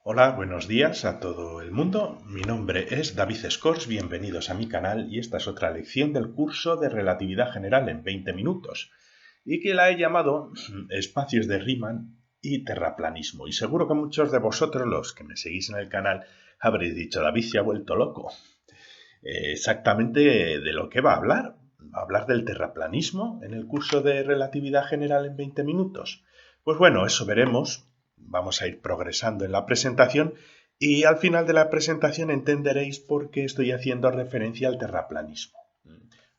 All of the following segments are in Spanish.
Hola, buenos días a todo el mundo. Mi nombre es David Scors, bienvenidos a mi canal y esta es otra lección del curso de Relatividad General en 20 minutos y que la he llamado Espacios de Riemann y Terraplanismo. Y seguro que muchos de vosotros, los que me seguís en el canal, habréis dicho: David se ha vuelto loco. Exactamente de lo que va a hablar. ¿Va a hablar del terraplanismo en el curso de Relatividad General en 20 minutos? Pues bueno, eso veremos. Vamos a ir progresando en la presentación y al final de la presentación entenderéis por qué estoy haciendo referencia al terraplanismo,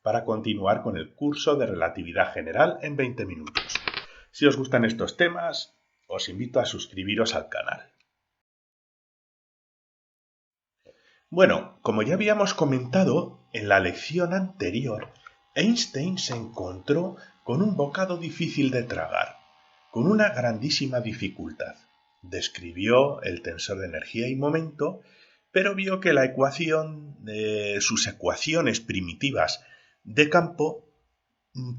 para continuar con el curso de Relatividad General en 20 minutos. Si os gustan estos temas, os invito a suscribiros al canal. Bueno, como ya habíamos comentado en la lección anterior, Einstein se encontró con un bocado difícil de tragar, con una grandísima dificultad. Describió el tensor de energía y momento, pero vio que la ecuación de sus ecuaciones primitivas de campo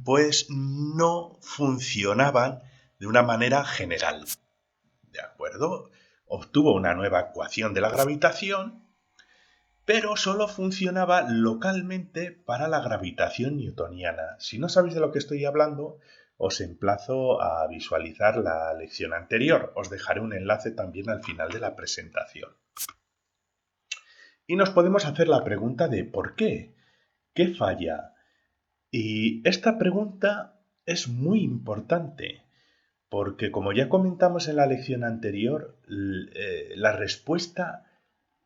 pues no funcionaban de una manera general. ¿De acuerdo? Obtuvo una nueva ecuación de la gravitación, pero solo funcionaba localmente para la gravitación newtoniana. Si no sabéis de lo que estoy hablando, os emplazo a visualizar la lección anterior. Os dejaré un enlace también al final de la presentación. Y nos podemos hacer la pregunta de ¿por qué? ¿Qué falla? Y esta pregunta es muy importante, porque como ya comentamos en la lección anterior, la respuesta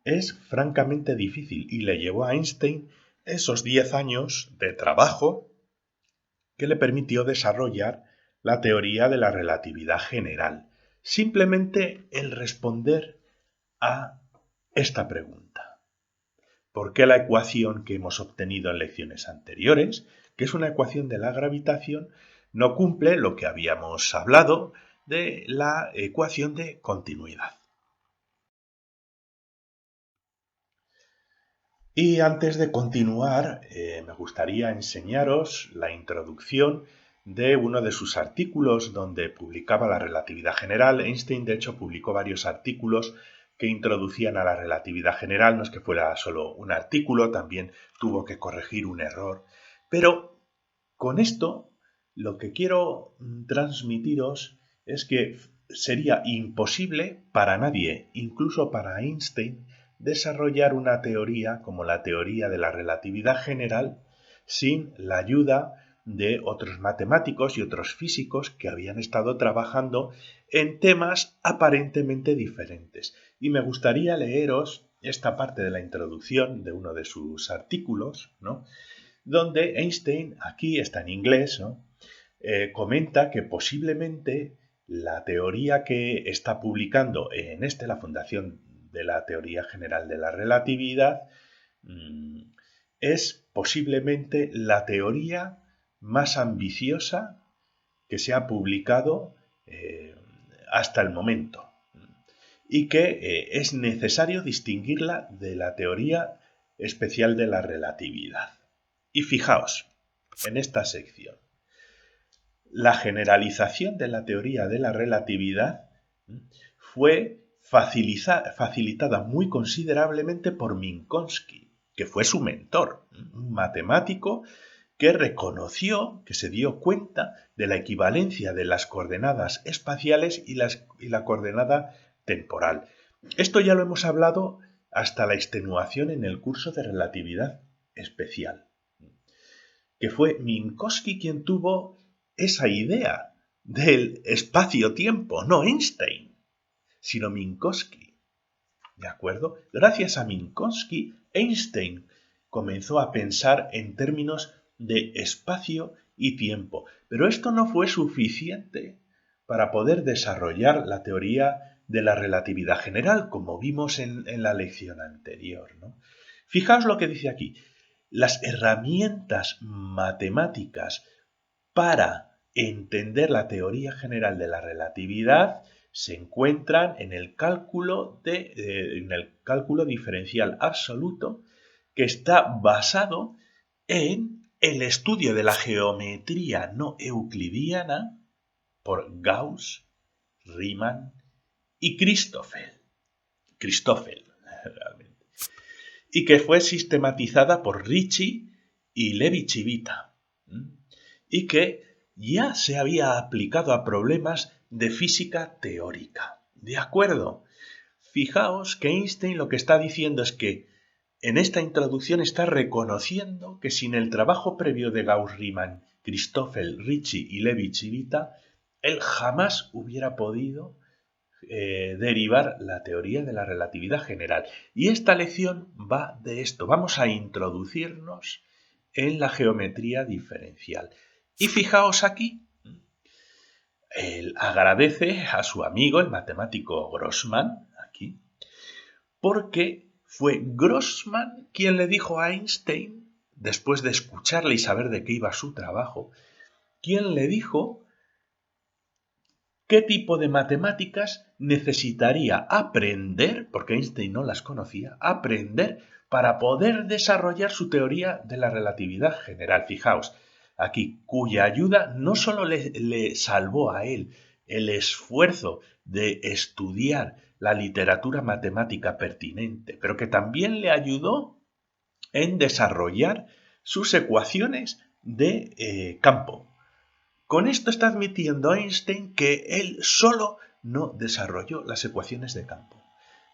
es francamente difícil y le llevó a Einstein esos 10 años de trabajo que le permitió desarrollar la teoría de la relatividad general. Simplemente el responder a esta pregunta. ¿Por qué la ecuación que hemos obtenido en lecciones anteriores, que es una ecuación de la gravitación, no cumple lo que habíamos hablado de la ecuación de continuidad? Y antes de continuar, me gustaría enseñaros la introducción de uno de sus artículos donde publicaba la relatividad general. Einstein, de hecho, publicó varios artículos que introducían a la relatividad general. No es que fuera solo un artículo, también tuvo que corregir un error. Pero con esto, lo que quiero transmitiros es que sería imposible para nadie, incluso para Einstein, desarrollar una teoría como la teoría de la relatividad general sin la ayuda de otros matemáticos y otros físicos que habían estado trabajando en temas aparentemente diferentes. Y me gustaría leeros esta parte de la introducción de uno de sus artículos, ¿no?, donde Einstein, aquí está en inglés, ¿no?, comenta que posiblemente la teoría que está publicando en la Fundación de la Teoría General de la Relatividad es posiblemente la teoría más ambiciosa que se ha publicado hasta el momento, y que es necesario distinguirla de la teoría especial de la relatividad. Y fijaos en esta sección. La generalización de la teoría de la relatividad fue facilitada muy considerablemente por Minkowski, que fue su mentor, un matemático que reconoció, que se dio cuenta de la equivalencia de las coordenadas espaciales y la coordenada temporal. Esto ya lo hemos hablado hasta la extenuación en el curso de relatividad especial, que fue Minkowski quien tuvo esa idea del espacio-tiempo, no Einstein, sino Minkowski. ¿De acuerdo? Gracias a Minkowski, Einstein comenzó a pensar en términos de espacio y tiempo. Pero esto no fue suficiente para poder desarrollar la teoría de la relatividad general, como vimos en la lección anterior, ¿no? Fijaos lo que dice aquí. Las herramientas matemáticas para entender la teoría general de la relatividad se encuentran en el cálculo diferencial absoluto, que está basado en el estudio de la geometría no euclidiana por Gauss, Riemann y Christoffel. Christoffel, realmente, y que fue sistematizada por Ricci y Levi-Civita, y que ya se había aplicado a problemas de física teórica. ¿De acuerdo? Fijaos que Einstein lo que está diciendo es que en esta introducción está reconociendo que sin el trabajo previo de Gauss-Riemann, Christoffel, Ricci y Levi-Civita, él jamás hubiera podido derivar la teoría de la relatividad general. Y esta lección va de esto. Vamos a introducirnos en la geometría diferencial. Y fijaos aquí, él agradece a su amigo, el matemático Grossman, aquí, porque fue Grossman quien le dijo a Einstein, después de escucharle y saber de qué iba su trabajo, quien le dijo qué tipo de matemáticas necesitaría aprender, porque Einstein no las conocía, aprender para poder desarrollar su teoría de la relatividad general. Fijaos, aquí, cuya ayuda no solo le salvó a él el esfuerzo de estudiar la literatura matemática pertinente, pero que también le ayudó en desarrollar sus ecuaciones de campo. Con esto está admitiendo Einstein que él solo no desarrolló las ecuaciones de campo,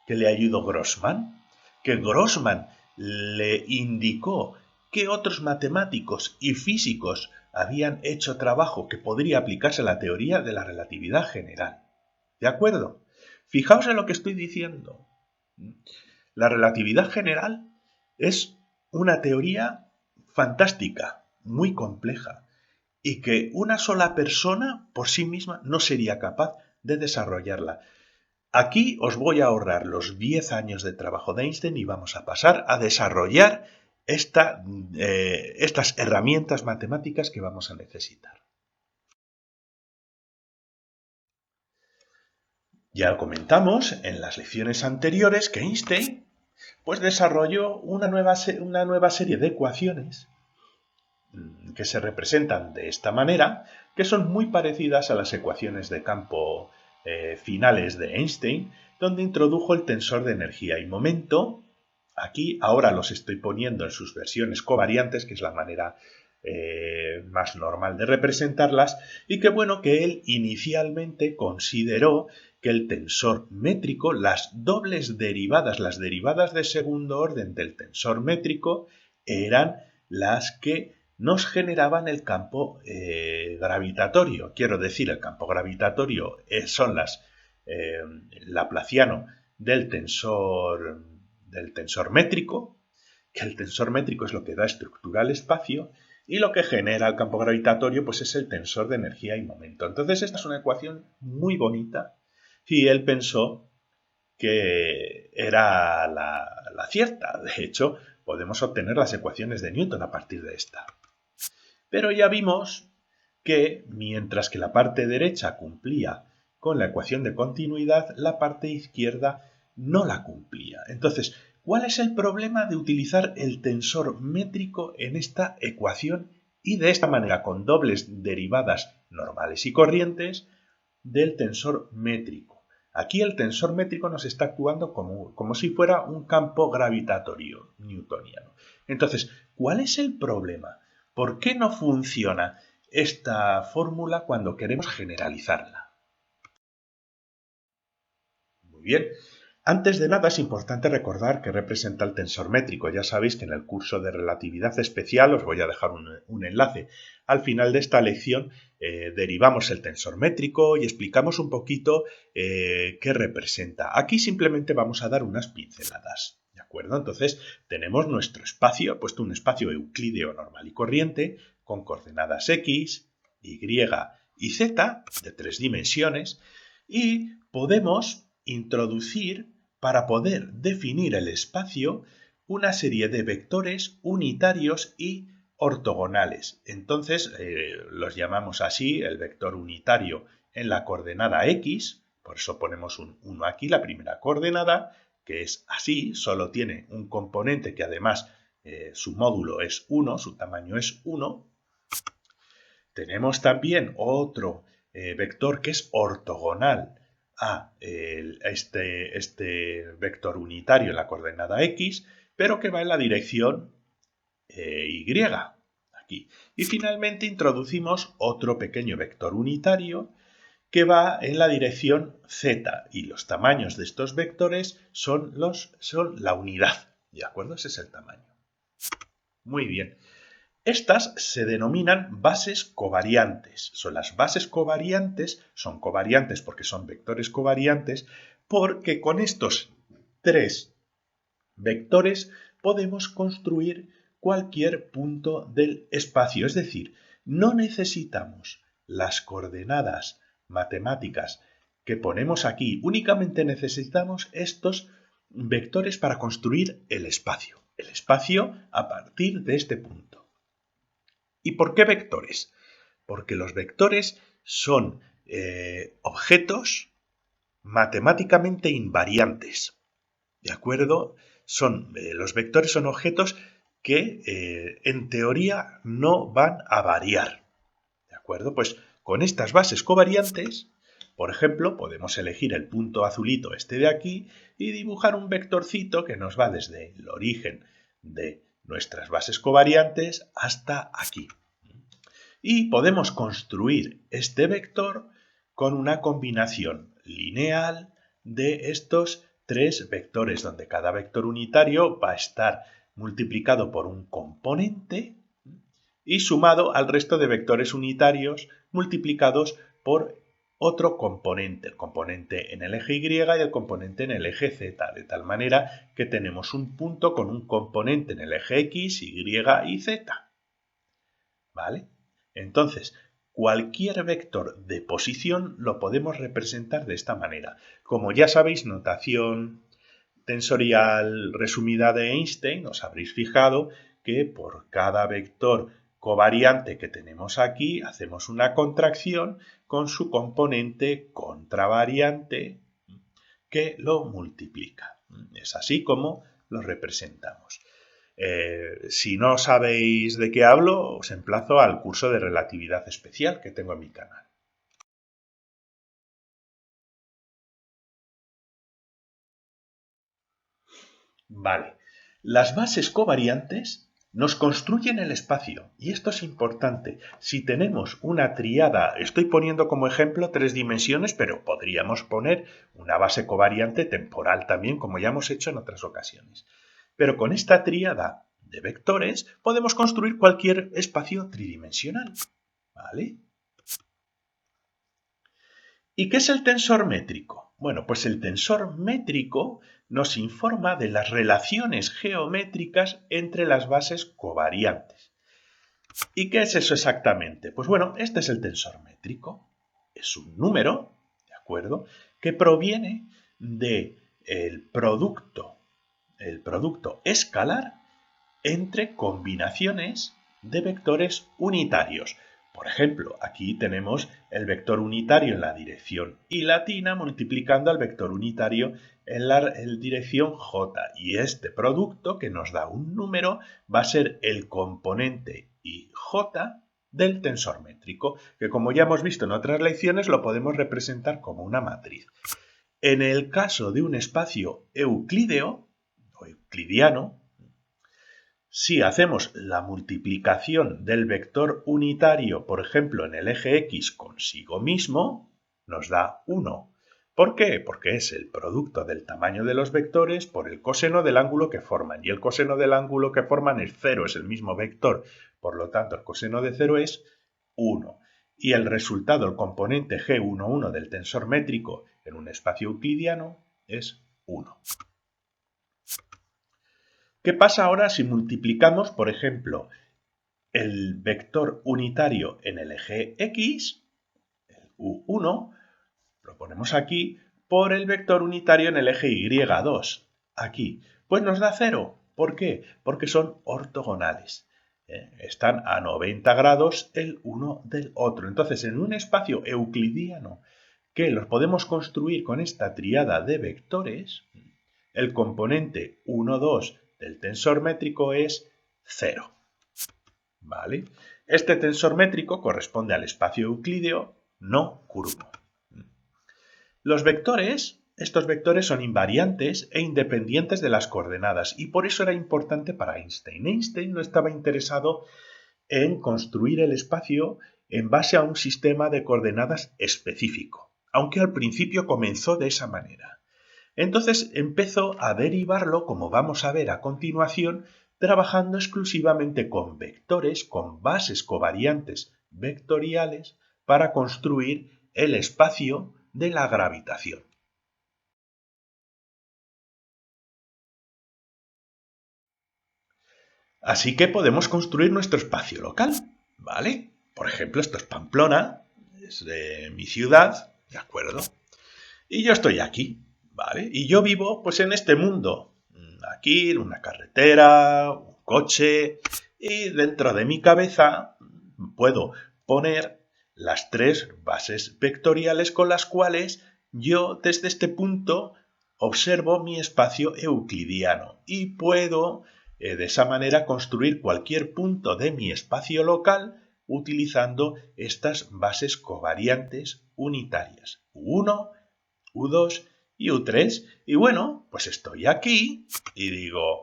que le ayudó Grossman, que Grossman le indicó que otros matemáticos y físicos habían hecho trabajo que podría aplicarse a la teoría de la relatividad general. ¿De acuerdo? Fijaos en lo que estoy diciendo. La relatividad general es una teoría fantástica, muy compleja, y que una sola persona por sí misma no sería capaz de desarrollarla. Aquí os voy a ahorrar los 10 años de trabajo de Einstein y vamos a pasar a desarrollar estas herramientas matemáticas que vamos a necesitar. Ya comentamos en las lecciones anteriores que Einstein pues, desarrolló una nueva serie de ecuaciones que se representan de esta manera, que son muy parecidas a las ecuaciones de campo finales de Einstein, donde introdujo el tensor de energía y momento. Aquí ahora los estoy poniendo en sus versiones covariantes, que es la manera más normal de representarlas, y que bueno, que él inicialmente consideró que el tensor métrico, las dobles derivadas, las derivadas de segundo orden del tensor métrico, eran las que nos generaban el campo gravitatorio. Quiero decir, el campo gravitatorio son las laplaciano del tensor métrico, que el tensor métrico es lo que da estructura al espacio, y lo que genera el campo gravitatorio pues es el tensor de energía y momento. Entonces esta es una ecuación muy bonita y él pensó que era la cierta. De hecho, podemos obtener las ecuaciones de Newton a partir de esta. Pero ya vimos que mientras que la parte derecha cumplía con la ecuación de continuidad, la parte izquierda no la cumplía. Entonces, ¿cuál es el problema de utilizar el tensor métrico en esta ecuación y de esta manera con dobles derivadas normales y corrientes del tensor métrico? Aquí el tensor métrico nos está actuando como si fuera un campo gravitatorio newtoniano. Entonces, ¿cuál es el problema? ¿Por qué no funciona esta fórmula cuando queremos generalizarla? Muy bien. Antes de nada es importante recordar que representa el tensor métrico. Ya sabéis que en el curso de relatividad especial os voy a dejar un enlace. Al final de esta lección derivamos el tensor métrico y explicamos un poquito qué representa. Aquí simplemente vamos a dar unas pinceladas. ¿De acuerdo? Entonces tenemos nuestro espacio, he puesto un espacio euclídeo normal y corriente con coordenadas x, y y z de 3 dimensiones y podemos introducir para poder definir el espacio una serie de vectores unitarios y ortogonales. Entonces los llamamos así, el vector unitario en la coordenada x, por eso ponemos un 1 aquí, la primera coordenada, que es así, solo tiene un componente que además su módulo es 1, su tamaño es 1. Tenemos también otro vector que es ortogonal a este vector unitario en la coordenada X, pero que va en la dirección Y, aquí. Y finalmente introducimos otro pequeño vector unitario que va en la dirección Z, y los tamaños de estos vectores son la unidad, ¿de acuerdo? Ese es el tamaño. Muy bien. Estas se denominan bases covariantes. Las bases covariantes son covariantes porque son vectores covariantes, porque con estos tres vectores podemos construir cualquier punto del espacio. Es decir, no necesitamos las coordenadas matemáticas que ponemos aquí, únicamente necesitamos estos vectores para construir el espacio a partir de este punto. ¿Y por qué vectores? Porque los vectores son objetos matemáticamente invariantes, ¿de acuerdo? Los vectores son objetos que en teoría no van a variar, ¿de acuerdo? Pues con estas bases covariantes, por ejemplo, podemos elegir el punto azulito este de aquí y dibujar un vectorcito que nos va desde el origen de nuestras bases covariantes hasta aquí. Y podemos construir este vector con una combinación lineal de estos tres vectores, donde cada vector unitario va a estar multiplicado por un componente y sumado al resto de vectores unitarios multiplicados por otro componente, el componente en el eje Y y el componente en el eje Z, de tal manera que tenemos un punto con un componente en el eje X, Y y Z. ¿Vale? Entonces, cualquier vector de posición lo podemos representar de esta manera. Como ya sabéis, notación tensorial resumida de Einstein, os habréis fijado que por cada vector covariante que tenemos aquí, hacemos una contracción con su componente contravariante que lo multiplica. Es así como lo representamos. Si no sabéis de qué hablo, os emplazo al curso de relatividad especial que tengo en mi canal. Vale, las bases covariantes nos construyen el espacio, y esto es importante. Si tenemos una tríada, estoy poniendo como ejemplo 3 dimensiones, pero podríamos poner una base covariante temporal también, como ya hemos hecho en otras ocasiones. Pero con esta tríada de vectores podemos construir cualquier espacio tridimensional, ¿vale? ¿Y qué es el tensor métrico? Bueno, pues el tensor métrico nos informa de las relaciones geométricas entre las bases covariantes. ¿Y qué es eso exactamente? Pues bueno, este es el tensor métrico. Es un número, ¿de acuerdo?, que proviene del producto escalar entre combinaciones de vectores unitarios. Por ejemplo, aquí tenemos el vector unitario en la dirección y latina multiplicando al vector unitario en la dirección j. Y este producto, que nos da un número, va a ser el componente ij del tensor métrico, que como ya hemos visto en otras lecciones lo podemos representar como una matriz. En el caso de un espacio euclídeo o euclidiano, si hacemos la multiplicación del vector unitario, por ejemplo, en el eje X consigo mismo, nos da 1. ¿Por qué? Porque es el producto del tamaño de los vectores por el coseno del ángulo que forman. Y el coseno del ángulo que forman es 0, es el mismo vector. Por lo tanto, el coseno de 0 es 1. Y el resultado, el componente G11 del tensor métrico en un espacio euclidiano, es 1. ¿Qué pasa ahora si multiplicamos, por ejemplo, el vector unitario en el eje X, el U1, lo ponemos aquí, por el vector unitario en el eje Y2, aquí? Pues nos da 0. ¿Por qué? Porque son ortogonales. Están a 90 grados el uno del otro. Entonces, en un espacio euclidiano que los podemos construir con esta tríada de vectores, el componente 1, 2 del tensor métrico es 0. ¿Vale? Este tensor métrico corresponde al espacio euclídeo no curvo. Los vectores, estos vectores son invariantes e independientes de las coordenadas y por eso era importante para Einstein. Einstein no estaba interesado en construir el espacio en base a un sistema de coordenadas específico, aunque al principio comenzó de esa manera. Entonces empezó a derivarlo, como vamos a ver a continuación, trabajando exclusivamente con vectores, con bases covariantes vectoriales, para construir el espacio de la gravitación. Así que podemos construir nuestro espacio local, ¿vale? Por ejemplo, esto es Pamplona, es de mi ciudad, ¿de acuerdo? Y yo estoy aquí, ¿vale? Y yo vivo, pues, en este mundo. Aquí, en una carretera, un coche, y dentro de mi cabeza puedo poner las tres bases vectoriales con las cuales yo, desde este punto, observo mi espacio euclidiano y puedo, de esa manera, construir cualquier punto de mi espacio local utilizando estas bases covariantes unitarias. U1, U2 y U3. Y bueno, pues estoy aquí y digo,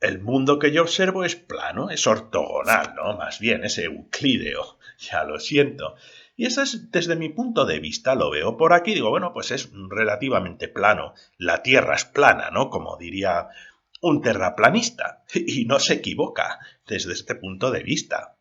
el mundo que yo observo es plano, es ortogonal, ¿no? Más bien, es euclídeo, ya lo siento. Y eso es, desde mi punto de vista, lo veo por aquí, digo, bueno, pues es relativamente plano. La Tierra es plana, ¿no? Como diría un terraplanista. Y no se equivoca desde este punto de vista.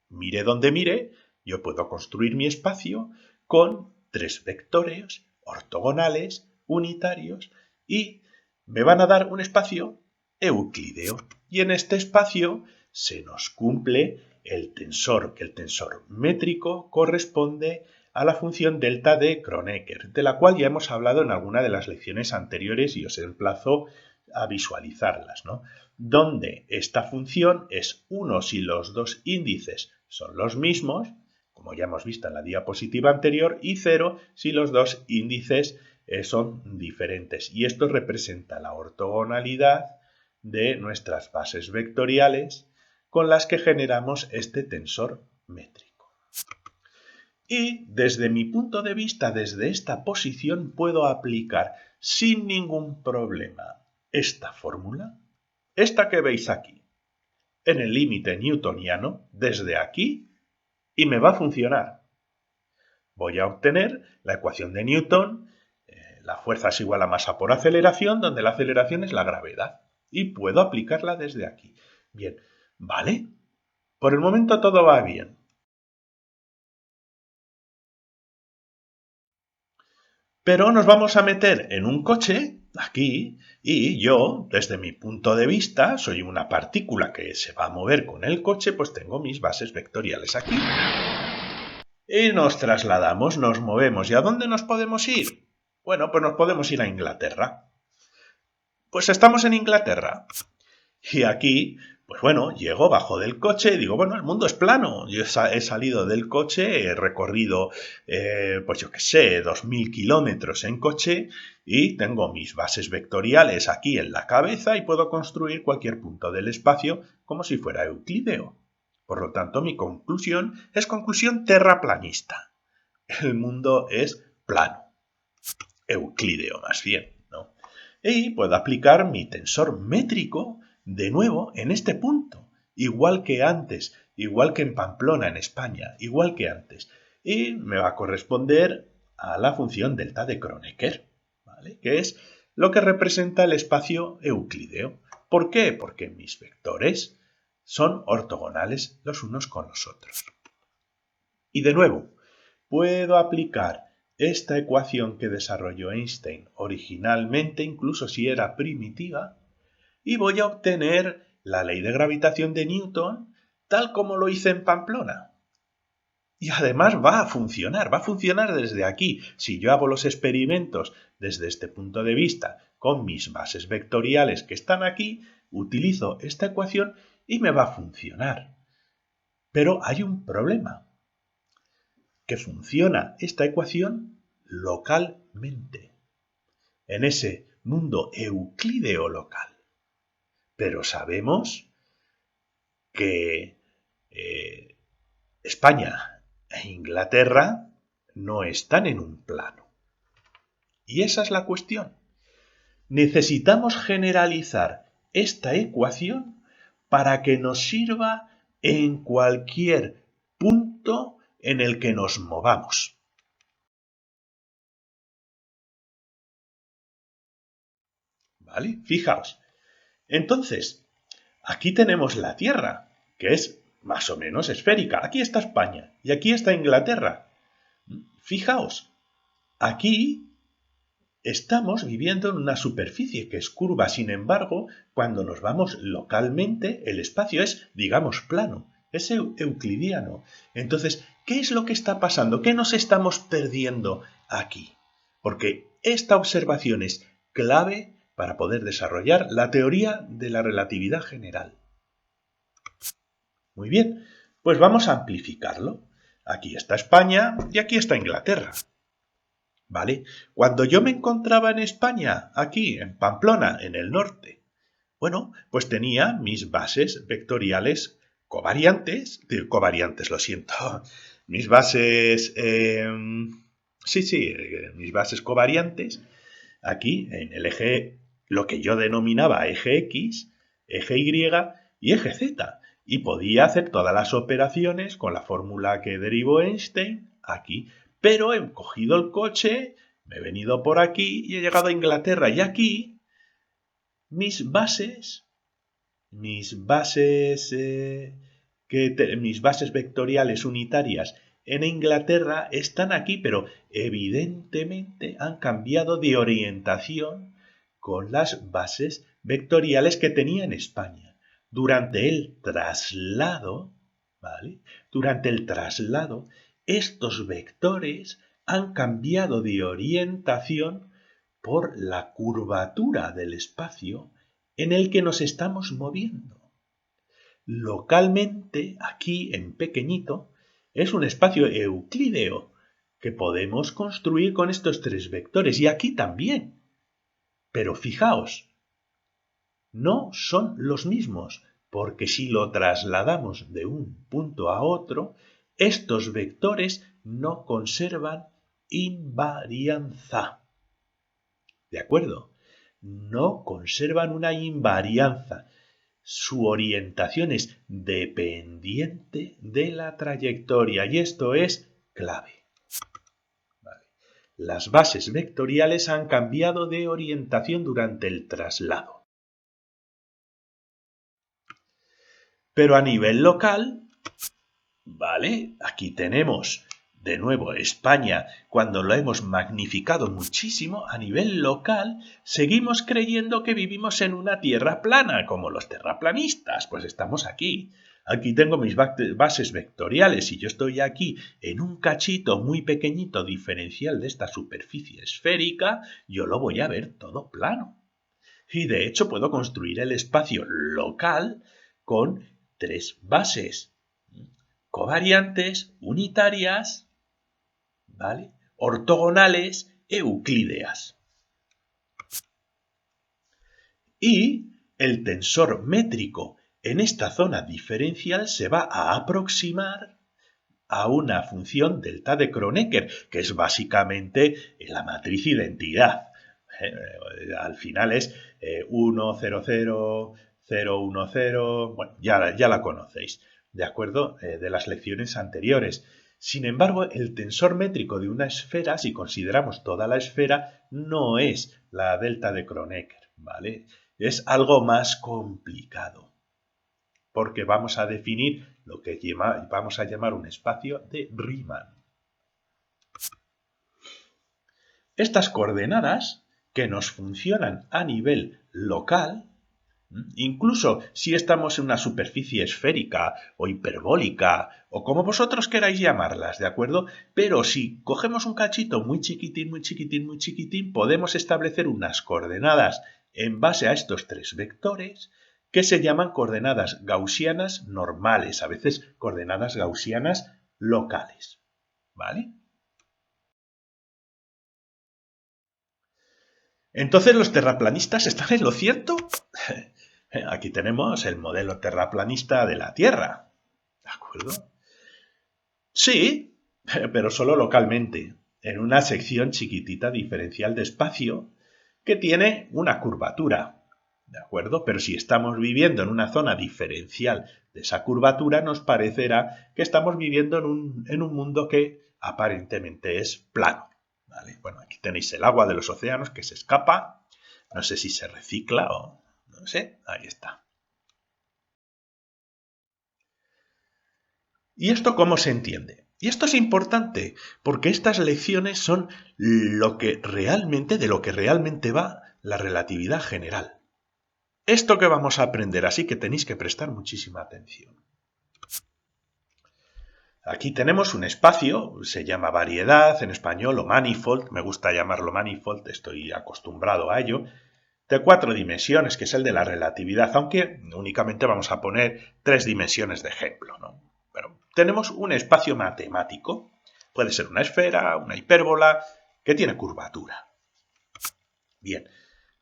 Mire donde mire, yo puedo construir mi espacio con tres vectores ortogonales, unitarios, y me van a dar un espacio euclídeo. Y en este espacio se nos cumple el tensor, que el tensor métrico corresponde a la función delta de Kronecker, de la cual ya hemos hablado en alguna de las lecciones anteriores y os emplazo a visualizarlas, ¿no? Donde esta función es 1 si los dos índices son los mismos, como ya hemos visto en la diapositiva anterior, y 0 si los dos índices son diferentes. Y esto representa la ortogonalidad de nuestras bases vectoriales con las que generamos este tensor métrico. Y desde mi punto de vista, desde esta posición, puedo aplicar sin ningún problema esta fórmula, esta que veis aquí, en el límite newtoniano, desde aquí, y me va a funcionar. Voy a obtener la ecuación de Newton, la fuerza es igual a masa por aceleración, donde la aceleración es la gravedad, y puedo aplicarla desde aquí. Bien, ¿vale? Por el momento todo va bien. Pero nos vamos a meter en un coche, aquí, y yo, desde mi punto de vista, soy una partícula que se va a mover con el coche, pues tengo mis bases vectoriales aquí. Y nos trasladamos, nos movemos. ¿Y a dónde nos podemos ir? Bueno, pues nos podemos ir a Inglaterra. Pues estamos en Inglaterra. Y aquí, pues bueno, llego, bajo del coche y digo, bueno, el mundo es plano. Yo he salido del coche, he recorrido, pues yo qué sé, 2000 kilómetros en coche y tengo mis bases vectoriales aquí en la cabeza y puedo construir cualquier punto del espacio como si fuera euclídeo. Por lo tanto, mi conclusión es conclusión terraplanista. El mundo es plano, euclídeo más bien, ¿no? Y puedo aplicar mi tensor métrico de nuevo en este punto, igual que antes, igual que en Pamplona, en España, igual que antes. Y me va a corresponder a la función delta de Kronecker, ¿vale? Que es lo que representa el espacio euclídeo. ¿Por qué? Porque mis vectores son ortogonales los unos con los otros. Y de nuevo, puedo aplicar esta ecuación que desarrolló Einstein originalmente, incluso si era primitiva, y voy a obtener la ley de gravitación de Newton tal como lo hice en Pamplona. Y además va a funcionar desde aquí. Si yo hago los experimentos desde este punto de vista con mis bases vectoriales que están aquí, utilizo esta ecuación y me va a funcionar. Pero hay un problema, que funciona esta ecuación localmente, en ese mundo euclídeo local. Pero sabemos que España e Inglaterra no están en un plano. Y esa es la cuestión. Necesitamos generalizar esta ecuación para que nos sirva en cualquier punto en el que nos movamos. ¿Vale? Fijaos. Entonces, aquí tenemos la Tierra, que es más o menos esférica. Aquí está España y aquí está Inglaterra. Fijaos, aquí estamos viviendo en una superficie que es curva. Sin embargo, cuando nos vamos localmente, el espacio es, digamos, plano. Es euclidiano. Entonces, ¿qué es lo que está pasando? ¿Qué nos estamos perdiendo aquí? Porque esta observación es clave para poder desarrollar la teoría de la relatividad general. Muy bien, pues vamos a amplificarlo. Aquí está España y aquí está Inglaterra. ¿Vale? Cuando yo me encontraba en España, aquí, en Pamplona, en el norte, bueno, pues tenía mis bases vectoriales covariantes, lo siento, mis bases, mis bases covariantes, aquí en el eje, lo que yo denominaba eje X, eje Y y eje Z, y podía hacer todas las operaciones con la fórmula que derivó Einstein aquí, pero he cogido el coche, me he venido por aquí y he llegado a Inglaterra, y aquí mis bases vectoriales unitarias en Inglaterra están aquí, pero evidentemente han cambiado de orientación con las bases vectoriales que tenía en España. Durante el traslado, ¿vale? Durante el traslado, estos vectores han cambiado de orientación por la curvatura del espacio en el que nos estamos moviendo. Localmente, aquí en pequeñito, es un espacio euclídeo que podemos construir con estos tres vectores, y aquí también. Pero fijaos, no son los mismos, porque si lo trasladamos de un punto a otro, estos vectores no conservan invarianza. ¿De acuerdo? No conservan una invarianza. Su orientación es dependiente de la trayectoria, y esto es clave. Vale. Las bases vectoriales han cambiado de orientación durante el traslado. Pero a nivel local, ¿vale? Aquí tenemos de nuevo España, cuando lo hemos magnificado muchísimo, a nivel local, seguimos creyendo que vivimos en una tierra plana, como los terraplanistas. Pues estamos aquí. Aquí tengo mis bases vectoriales y yo estoy aquí en un cachito muy pequeñito diferencial de esta superficie esférica, yo lo voy a ver todo plano. Y de hecho puedo construir el espacio local con tres bases covariantes, unitarias, ¿vale? Ortogonales, euclídeas. Y el tensor métrico en esta zona diferencial se va a aproximar a una función delta de Kronecker, que es básicamente la matriz identidad. Al final es 1, 0, 0, 0, 1, 0, bueno, ya la conocéis, ¿de acuerdo? De las lecciones anteriores. Sin embargo, el tensor métrico de una esfera, si consideramos toda la esfera, no es la delta de Kronecker, ¿vale? Es algo más complicado, porque vamos a definir lo que vamos a llamar un espacio de Riemann. Estas coordenadas que nos funcionan a nivel local, incluso si estamos en una superficie esférica o hiperbólica o como vosotros queráis llamarlas, ¿de acuerdo? Pero si cogemos un cachito muy chiquitín, muy chiquitín, muy chiquitín, podemos establecer unas coordenadas en base a estos tres vectores que se llaman coordenadas gaussianas normales, a veces coordenadas gaussianas locales, ¿vale? Entonces, ¿los terraplanistas están en lo cierto? Aquí tenemos el modelo terraplanista de la Tierra, ¿de acuerdo? Sí, pero solo localmente. en una sección chiquitita diferencial de espacio que tiene una curvatura, ¿de acuerdo? Pero si estamos viviendo en una zona diferencial de esa curvatura, nos parecerá que estamos viviendo en un mundo que aparentemente es plano, ¿vale? Bueno, aquí tenéis el agua de los océanos que se escapa, no sé si se recicla o no sé, ahí está. ¿Y esto cómo se entiende? Y esto es importante, porque estas lecciones son de lo que realmente va la relatividad general. Esto que vamos a aprender, así que tenéis que prestar muchísima atención. Aquí tenemos un espacio, se llama variedad en español o manifold, me gusta llamarlo manifold, estoy acostumbrado a ello, de 4 dimensiones, que es el de la relatividad, aunque únicamente vamos a poner 3 dimensiones de ejemplo, ¿no? Pero tenemos un espacio matemático, puede ser una esfera, una hipérbola, que tiene curvatura. Bien,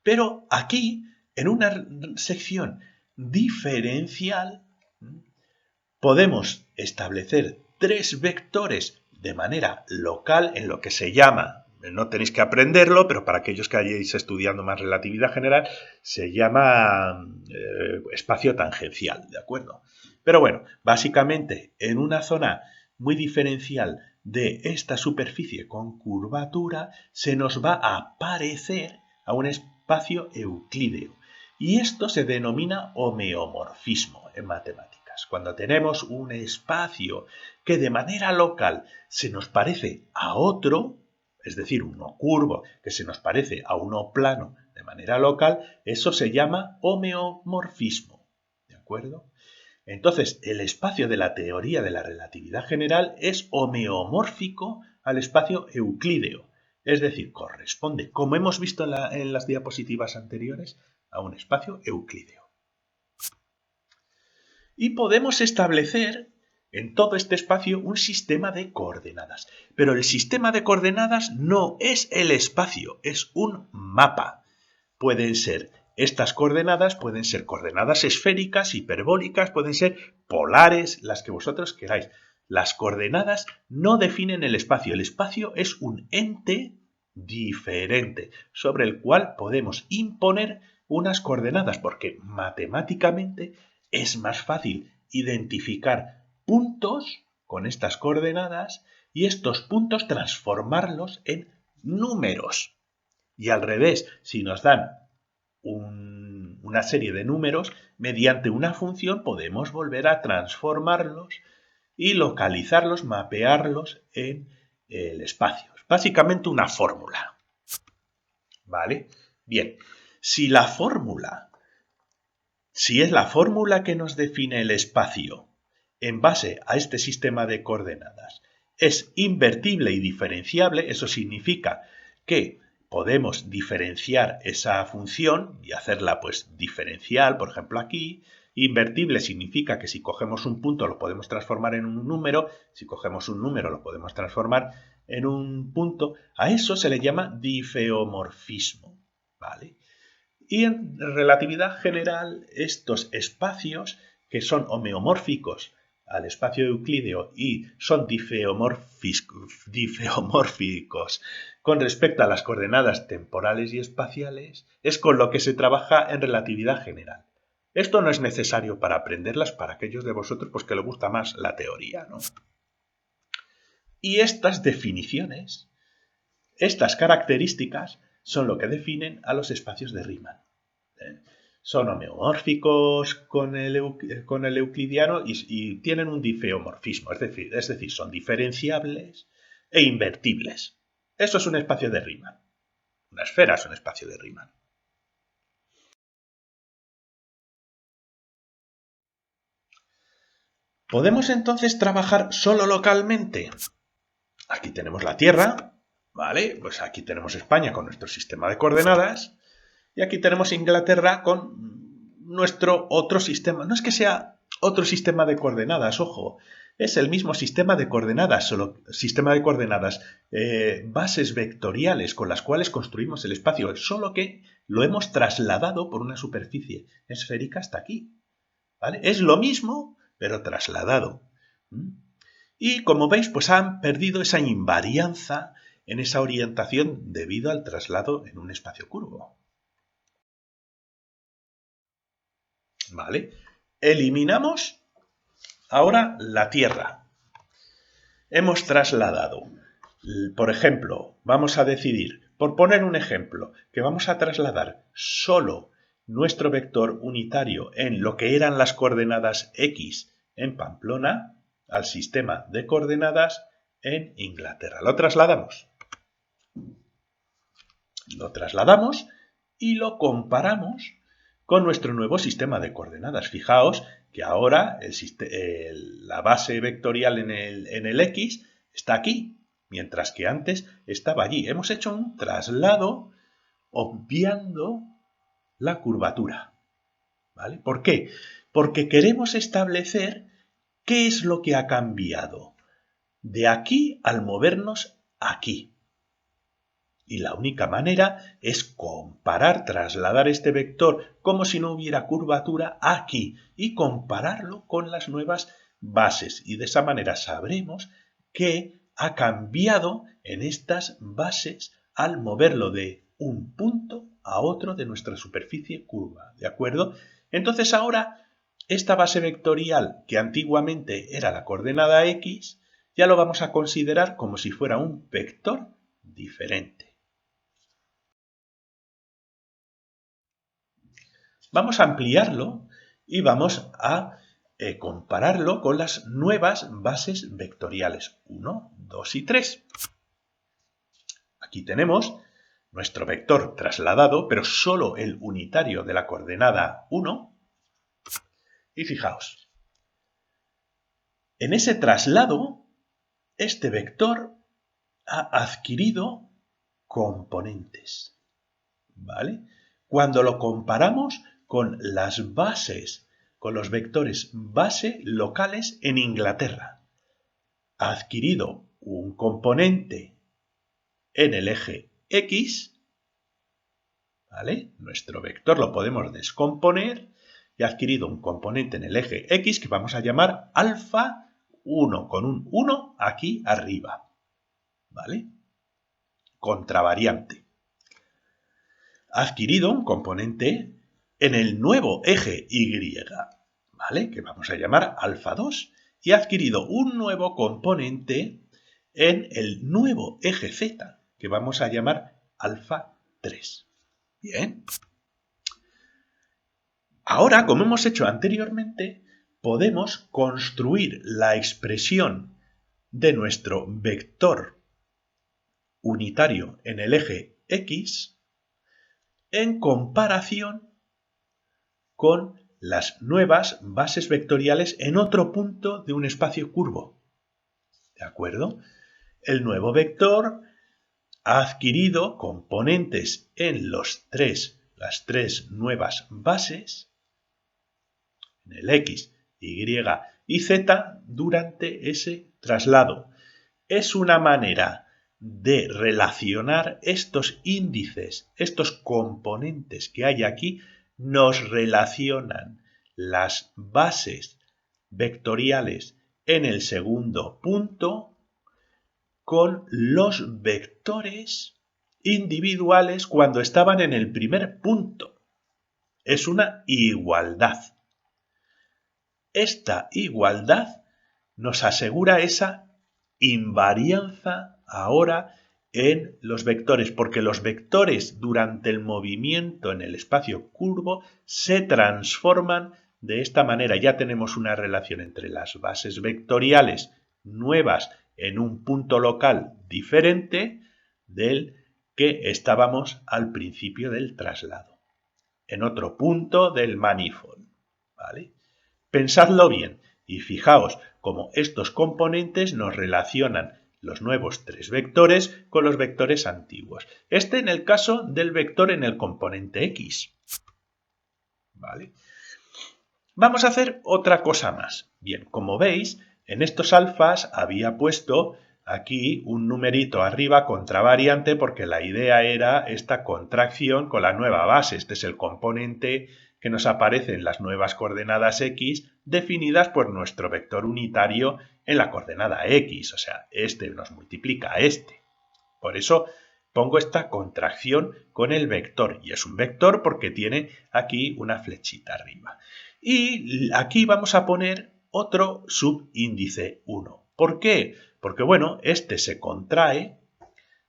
pero aquí, en una sección diferencial, podemos establecer 3 vectores de manera local en lo que se llama, no tenéis que aprenderlo, pero para aquellos que hayáis estudiando más relatividad general, se llama espacio tangencial, ¿de acuerdo? Pero bueno, básicamente en una zona muy diferencial de esta superficie con curvatura, se nos va a parecer a un espacio euclídeo. Y esto se denomina homeomorfismo en matemáticas. Cuando tenemos un espacio que de manera local se nos parece a otro, es decir, uno curvo que se nos parece a uno plano de manera local, eso se llama homeomorfismo. ¿De acuerdo? Entonces, el espacio de la teoría de la relatividad general es homeomórfico al espacio euclídeo. Es decir, corresponde, como hemos visto en las diapositivas anteriores, a un espacio euclídeo. Y podemos establecer en todo este espacio un sistema de coordenadas. Pero el sistema de coordenadas no es el espacio, es un mapa. Estas coordenadas pueden ser coordenadas esféricas, hiperbólicas, pueden ser polares, las que vosotros queráis. Las coordenadas no definen el espacio es un ente diferente sobre el cual podemos imponer unas coordenadas, porque matemáticamente es más fácil identificar puntos con estas coordenadas y estos puntos transformarlos en números. Y al revés, si nos dan una serie de números, mediante una función podemos volver a transformarlos y localizarlos, mapearlos en el espacio. Es básicamente una fórmula. ¿Vale? Bien, si es la fórmula que nos define el espacio en base a este sistema de coordenadas, es invertible y diferenciable, eso significa que podemos diferenciar esa función y hacerla pues diferencial, por ejemplo aquí. Invertible significa que si cogemos un punto lo podemos transformar en un número, si cogemos un número lo podemos transformar en un punto. A eso se le llama difeomorfismo, ¿vale? Y en relatividad general, estos espacios que son homeomórficos al espacio euclídeo y son difeomórficos con respecto a las coordenadas temporales y espaciales, es con lo que se trabaja en relatividad general. Esto no es necesario para aprenderlas para aquellos de vosotros pues, que les gusta más la teoría, ¿no? Y estas definiciones, estas características, son lo que definen a los espacios de Riemann. Son homeomórficos con el euclidiano y tienen un difeomorfismo, es decir, son diferenciables e invertibles. Eso es un espacio de Riemann. Una esfera es un espacio de Riemann. ¿Podemos entonces trabajar solo localmente? Aquí tenemos la Tierra, ¿vale? Pues aquí tenemos España con nuestro sistema de coordenadas y aquí tenemos Inglaterra con nuestro otro sistema. No es que sea otro sistema de coordenadas, ojo, es el mismo sistema de coordenadas, solo sistema de coordenadas, bases vectoriales con las cuales construimos el espacio, solo que lo hemos trasladado por una superficie esférica hasta aquí, ¿vale? Es lo mismo, pero trasladado. Y como veis, pues han perdido esa invarianza en esa orientación debido al traslado en un espacio curvo. ¿Vale? Eliminamos ahora la Tierra. Hemos trasladado, por ejemplo, vamos a decidir, por poner un ejemplo, que vamos a trasladar solo nuestro vector unitario en lo que eran las coordenadas X en Pamplona al sistema de coordenadas en Inglaterra. Lo trasladamos y lo comparamos con nuestro nuevo sistema de coordenadas. Fijaos que ahora la base vectorial en el X está aquí, mientras que antes estaba allí. Hemos hecho un traslado obviando la curvatura. ¿Vale? ¿Por qué? Porque queremos establecer qué es lo que ha cambiado de aquí al movernos aquí. Y la única manera es comparar, trasladar este vector como si no hubiera curvatura aquí y compararlo con las nuevas bases. Y de esa manera sabremos qué ha cambiado en estas bases al moverlo de un punto a otro de nuestra superficie curva. ¿De acuerdo? Entonces ahora esta base vectorial que antiguamente era la coordenada X ya lo vamos a considerar como si fuera un vector diferente. Vamos a ampliarlo y vamos a compararlo con las nuevas bases vectoriales 1, 2 y 3. Aquí tenemos nuestro vector trasladado, pero solo el unitario de la coordenada 1. Y fijaos, en ese traslado, este vector ha adquirido componentes. ¿Vale? Cuando lo comparamos con las bases, con los vectores base locales en Inglaterra, ha adquirido un componente en el eje X, ¿vale? Nuestro vector lo podemos descomponer y ha adquirido un componente en el eje X que vamos a llamar alfa 1, con un 1 aquí arriba, ¿vale? Contravariante. Ha adquirido un componente en el nuevo eje Y, ¿vale? Que vamos a llamar alfa 2, y ha adquirido un nuevo componente en el nuevo eje Z, que vamos a llamar alfa 3. Bien. Ahora, como hemos hecho anteriormente, podemos construir la expresión de nuestro vector unitario en el eje X en comparación con las nuevas bases vectoriales en otro punto de un espacio curvo. ¿De acuerdo? El nuevo vector ha adquirido componentes en las tres nuevas bases, en el X, Y y Z, durante ese traslado. Es una manera de relacionar estos índices, estos componentes que hay aquí, nos relacionan las bases vectoriales en el segundo punto con los vectores individuales cuando estaban en el primer punto. Es una igualdad. Esta igualdad nos asegura esa invarianza ahora en los vectores, porque los vectores durante el movimiento en el espacio curvo se transforman de esta manera. Ya tenemos una relación entre las bases vectoriales nuevas en un punto local diferente del que estábamos al principio del traslado, en otro punto del manifold, ¿vale? Pensadlo bien y fijaos cómo estos componentes nos relacionan los nuevos tres vectores con los vectores antiguos. Este en el caso del vector en el componente X. ¿Vale? Vamos a hacer otra cosa más. Bien, como veis, en estos alfas había puesto aquí un numerito arriba contravariante porque la idea era esta contracción con la nueva base. Este es el componente que nos aparece en las nuevas coordenadas X definidas por nuestro vector unitario en la coordenada X. O sea, este nos multiplica a este. Por eso pongo esta contracción con el vector. Y es un vector porque tiene aquí una flechita arriba. Y aquí vamos a poner otro subíndice 1. ¿Por qué? Porque, bueno, este se contrae,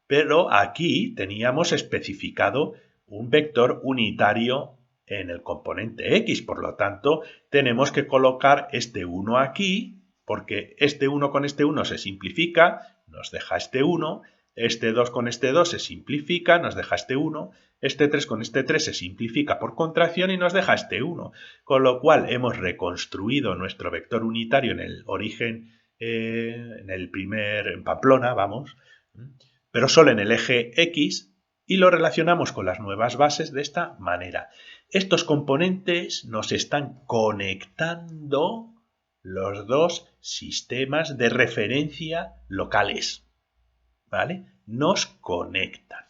pero aquí teníamos especificado un vector unitario en el componente X. Por lo tanto, tenemos que colocar este 1 aquí, porque este 1 con este 1 se simplifica, nos deja este 1, este 2 con este 2 se simplifica, nos deja este 1, este 3 con este 3 se simplifica por contracción y nos deja este 1. Con lo cual hemos reconstruido nuestro vector unitario en el origen, en Pamplona, vamos, pero solo en el eje X, y lo relacionamos con las nuevas bases de esta manera. Estos componentes nos están conectando los dos sistemas de referencia locales, ¿vale? Nos conectan.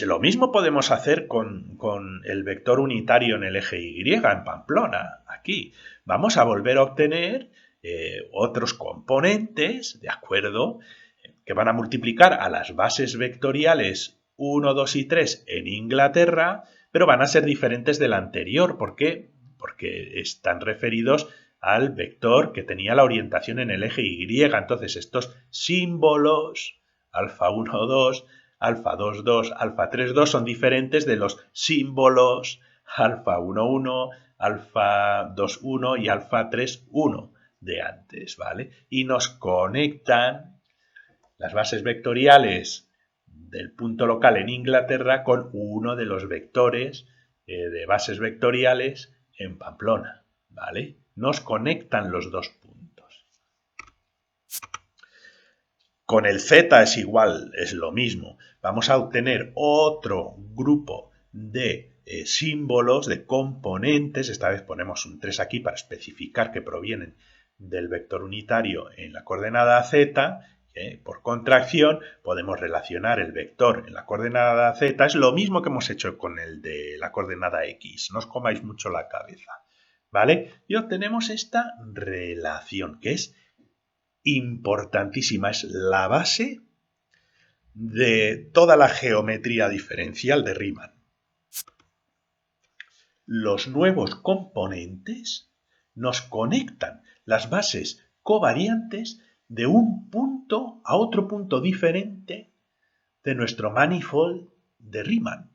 Lo mismo podemos hacer con el vector unitario en el eje Y en Pamplona. Aquí vamos a volver a obtener otros componentes, ¿de acuerdo?, que van a multiplicar a las bases vectoriales 1, 2 y 3 en Inglaterra, pero van a ser diferentes del anterior. ¿Por qué? Porque están referidos al vector que tenía la orientación en el eje Y. Entonces estos símbolos, alfa 1, 2, alfa 2, 2, alfa 3, 2, son diferentes de los símbolos alfa 1, 1, alfa 2, 1 y alfa 3, 1 de antes, ¿vale? Y nos conectan las bases vectoriales del punto local en Inglaterra con uno de los vectores de bases vectoriales en Pamplona, ¿vale? Nos conectan los dos puntos. Con el Z es igual, es lo mismo. Vamos a obtener otro grupo de símbolos, de componentes. Esta vez ponemos un 3 aquí para especificar que provienen del vector unitario en la coordenada Z. Por contracción podemos relacionar el vector en la coordenada Z. Es lo mismo que hemos hecho con el de la coordenada X. No os comáis mucho la cabeza, ¿vale? Y obtenemos esta relación que es importantísima. Es la base de toda la geometría diferencial de Riemann. Los nuevos componentes nos conectan las bases covariantes de un punto a otro punto diferente de nuestro manifold de Riemann.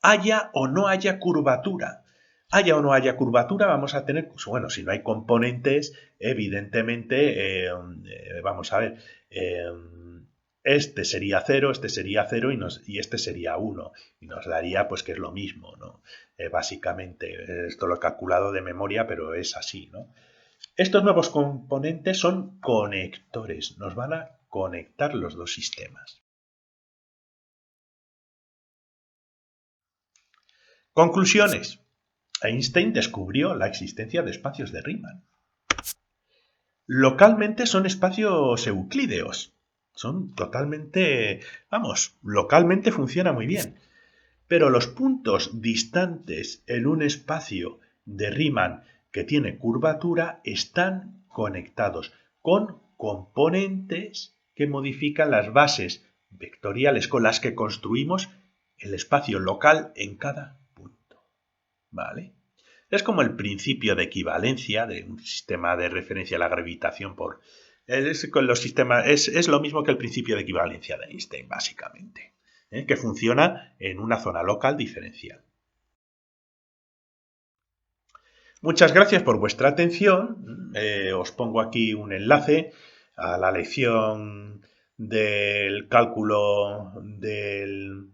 Haya o no haya curvatura. Haya o no haya curvatura, vamos a tener, pues bueno, si no hay componentes, evidentemente, vamos a ver, este sería 0 y este sería 1. Y nos daría, pues, que es lo mismo, ¿no? Básicamente, esto lo he calculado de memoria, pero es así, ¿no? Estos nuevos componentes son conectores, nos van a conectar los dos sistemas. Conclusiones. Einstein descubrió la existencia de espacios de Riemann. Localmente son espacios euclídeos. Son totalmente, vamos, localmente funciona muy bien. Pero los puntos distantes en un espacio de Riemann que tiene curvatura están conectados con componentes que modifican las bases vectoriales con las que construimos el espacio local en cada punto, ¿vale? Es como el principio de equivalencia de un sistema de referencia a la gravitación por... con los sistemas, es lo mismo que el principio de equivalencia de Einstein, básicamente, que funciona en una zona local diferencial. Muchas gracias por vuestra atención. Os pongo aquí un enlace a la lección del cálculo del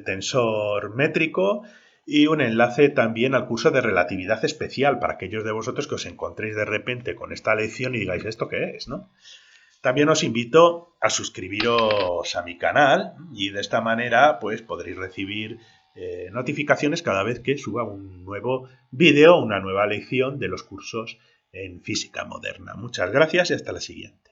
tensor métrico y un enlace también al curso de relatividad especial para aquellos de vosotros que os encontréis de repente con esta lección y digáis ¿esto qué es?, ¿no? También os invito a suscribiros a mi canal y de esta manera pues podréis recibir notificaciones cada vez que suba un nuevo vídeo, una nueva lección de los cursos en física moderna. Muchas gracias y hasta la siguiente.